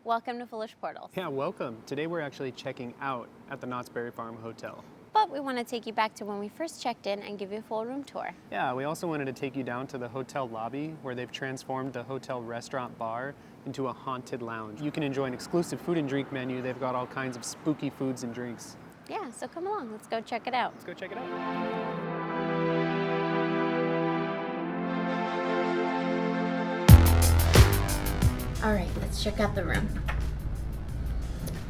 Welcome to Foolish Portals. Yeah, welcome. Today we're actually checking out at the Knott's Berry Farm Hotel. But we want to take you back to when we first checked in and give you a full room tour. Yeah, we also wanted to take you down to the hotel lobby where they've transformed the hotel restaurant bar into a haunted lounge. You can enjoy an exclusive food and drink menu. They've got all kinds of spooky foods and drinks. Yeah, so come along, let's go check it out. Let's go check it out. All right, let's check out the room.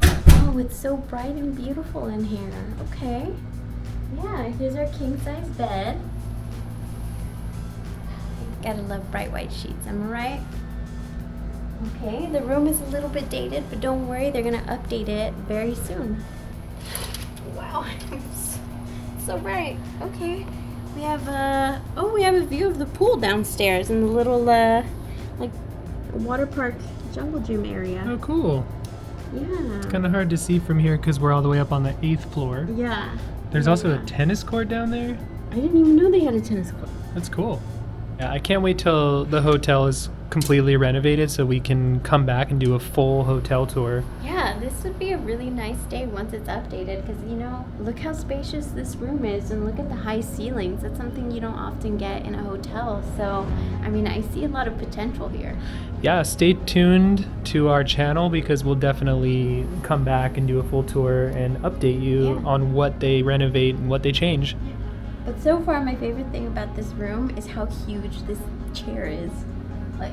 Oh, it's so bright and beautiful in here. Okay. Yeah, here's our king-size bed. Gotta love bright white sheets, am I right? Okay, the room is a little bit dated, but don't worry, they're gonna update it very soon. Wow, it's so bright. Okay, we have a view of the pool downstairs in the little like water park jungle gym area. Oh, cool. Yeah. It's kind of hard to see from here because we're all the way up on the 8th floor. Yeah. There's also a tennis court down there. I didn't even know they had a tennis court. That's cool. Yeah, I can't wait till the hotel is completely renovated so we can come back and do a full hotel tour. Yeah, this would be a really nice day once it's updated because, you know, look how spacious this room is and look at the high ceilings. That's something you don't often get in a hotel. So, I mean, I see a lot of potential here. Yeah, stay tuned to our channel because we'll definitely come back and do a full tour and update you on what they renovate and what they change. But so far, my favorite thing about this room is how huge this chair is. Like,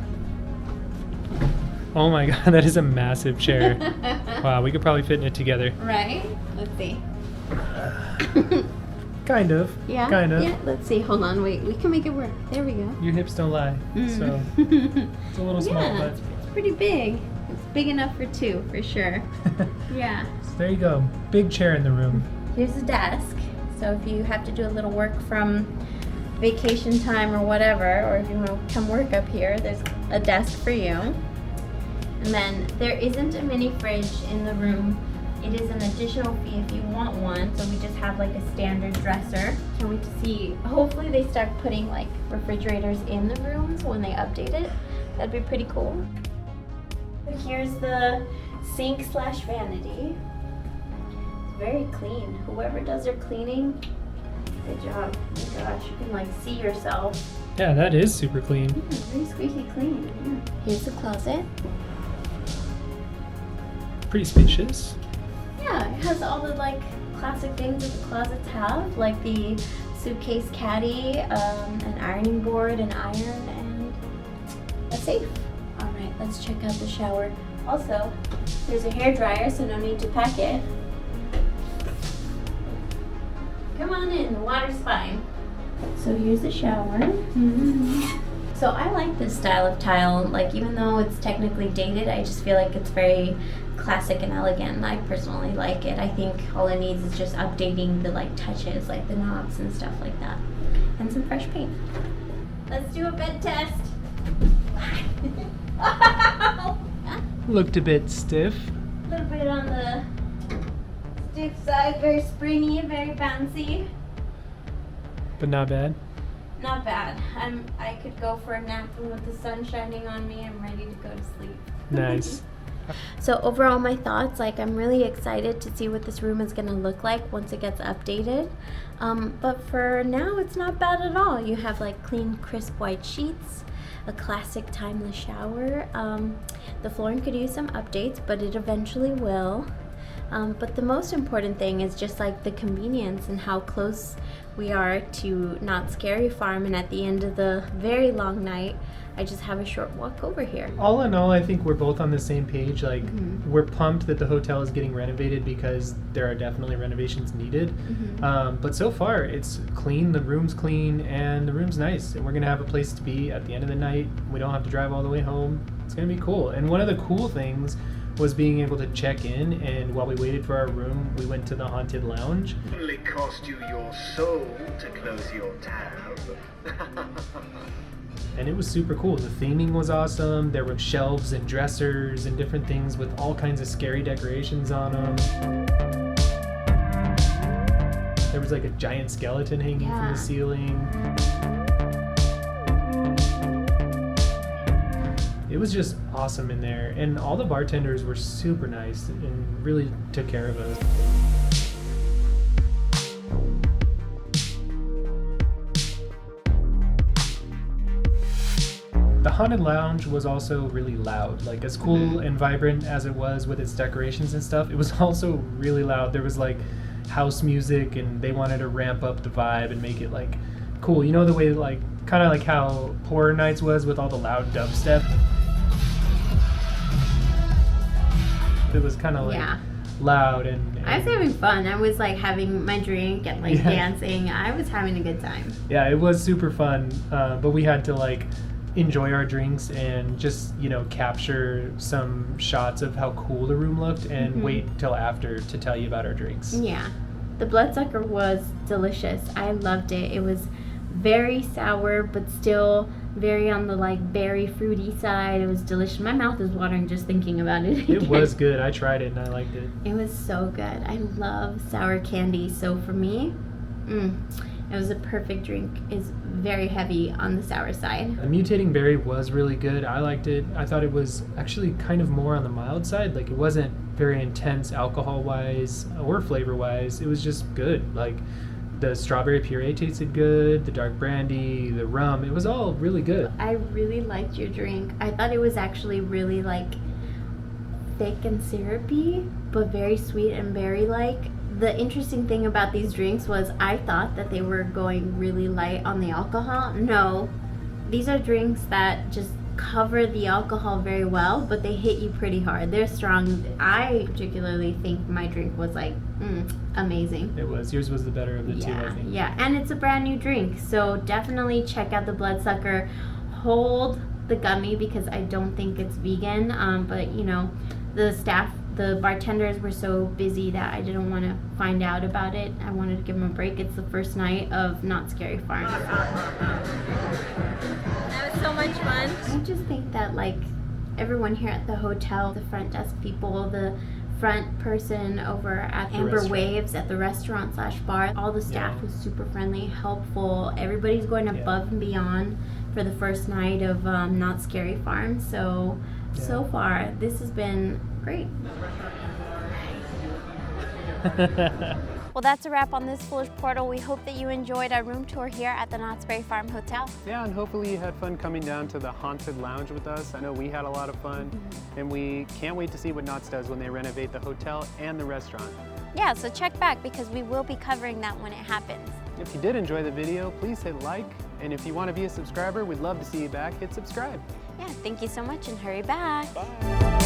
oh my god, that is a massive chair. Wow, we could probably fit in it together. right? Let's see. Kind of. Yeah? Kind of. Yeah, let's see. Hold on, wait. We can make it work. There we go. Your hips don't lie. So it's a little small, Yeah, but it's pretty big. It's big enough for two, for sure. Yeah. so there you go. Big chair in the room. Here's a desk. So if you have to do a little work from vacation time or whatever, or if you want to come work up here, there's a desk for you. And then there isn't a mini fridge in the room. It is an additional fee if you want one. So we just have like a standard dresser. Can't wait to see. Hopefully they start putting like refrigerators in the rooms when they update it. That'd be pretty cool. But here's the sink/vanity. Very clean. Whoever does your cleaning, good job. Oh my gosh, you can like see yourself. Yeah, that is super clean. Very squeaky clean. Yeah. Here's the closet. Pretty spacious. Yeah, it has all the like classic things that the closets have, like the suitcase caddy, an ironing board, an iron, and a safe. All right, let's check out the shower. Also, there's a hair dryer, so no need to pack it. Come on in, the water's fine. So here's the shower. So I like this style of tile. Like, even though it's technically dated, I just feel like it's very classic and elegant. I personally like it. I think all it needs is just updating the like touches, like the knobs and stuff like that, and some fresh paint. Let's do a bed test. Looked a bit stiff. A little bit on the stiff side, very springy, very bouncy. But not bad. Not bad. I could go for a nap, and with the sun shining on me, I'm ready to go to sleep. Nice. So overall, my thoughts, like, I'm really excited to see what this room is going to look like once it gets updated. But for now, it's not bad at all. You have like clean, crisp white sheets, a classic timeless shower. The flooring could use some updates, but it eventually will. But the most important thing is just like the convenience and how close we are to Knott's Scary Farm, and at the end of the very long night, I just have a short walk over here. All in all, I think we're both on the same page. Like, we're pumped that the hotel is getting renovated because there are definitely renovations needed. But so far, it's clean, the room's clean, and the room's nice. And we're going to have a place to be at the end of the night. We don't have to drive all the way home. It's going to be cool. And one of the cool things was being able to check in, and while we waited for our room, we went to the haunted lounge. Only cost you your soul to close your tab. And it was super cool. The theming was awesome. There were shelves and dressers and different things with all kinds of scary decorations on them. There was like a giant skeleton hanging from the ceiling. It was just awesome in there, and all the bartenders were super nice and really took care of us. The Haunted Lounge was also really loud. Like, as cool and vibrant as it was with its decorations and stuff, it was also really loud. There was like house music, and they wanted to ramp up the vibe and make it like cool. You know, the way like kind of like how Horror Nights was with all the loud dubstep. It was kind of like loud and I was having fun. I was like having my drink and like dancing. I was having a good time. Yeah, it was super fun, but we had to like enjoy our drinks and just, you know, capture some shots of how cool the room looked and wait till after to tell you about our drinks. Yeah. The bloodsucker was delicious. I loved it. It was very sour, but still very on the like berry fruity side. It was delicious. My mouth is watering just thinking about it. It was good. I tried it and I liked it. It was so good. I love sour candy. So for me, it was a perfect drink. It's very heavy on the sour side. The mutating berry was really good. I liked it. I thought it was actually kind of more on the mild side. Like, it wasn't very intense alcohol-wise or flavor-wise. It was just good. Like, the strawberry puree tasted good, the dark brandy, the rum. It was all really good. I really liked your drink. I thought it was actually really like thick and syrupy, but very sweet and berry-like. The interesting thing about these drinks was I thought that they were going really light on the alcohol. No, these are drinks that just cover the alcohol very well, but they hit you pretty hard. They're strong. I particularly think my drink was like amazing. It was. Yours was the better of the two, I think. Yeah, and it's a brand new drink, so definitely check out the bloodsucker. Hold the gummy because I don't think it's vegan, but you know, the bartenders were so busy that I didn't want to find out about it. I wanted to give them a break. It's the first night of Knott Scary Farm. That was so much fun. I just think that like everyone here at the hotel, the front desk people, the front person over at Amber Waves at the restaurant/bar, all the staff was super friendly, helpful. Everybody's going above and beyond for the first night of Knott Scary Farm. So far, this has been great. Well, that's a wrap on this Foolish Portal. We hope that you enjoyed our room tour here at the Knott's Berry Farm Hotel. Yeah, and hopefully you had fun coming down to the Haunted Lounge with us. I know we had a lot of fun, and we can't wait to see what Knott's does when they renovate the hotel and the restaurant. Yeah, so check back because we will be covering that when it happens. If you did enjoy the video, please hit like, and if you want to be a subscriber, we'd love to see you back. Hit subscribe. Yeah, thank you so much and hurry back. Bye.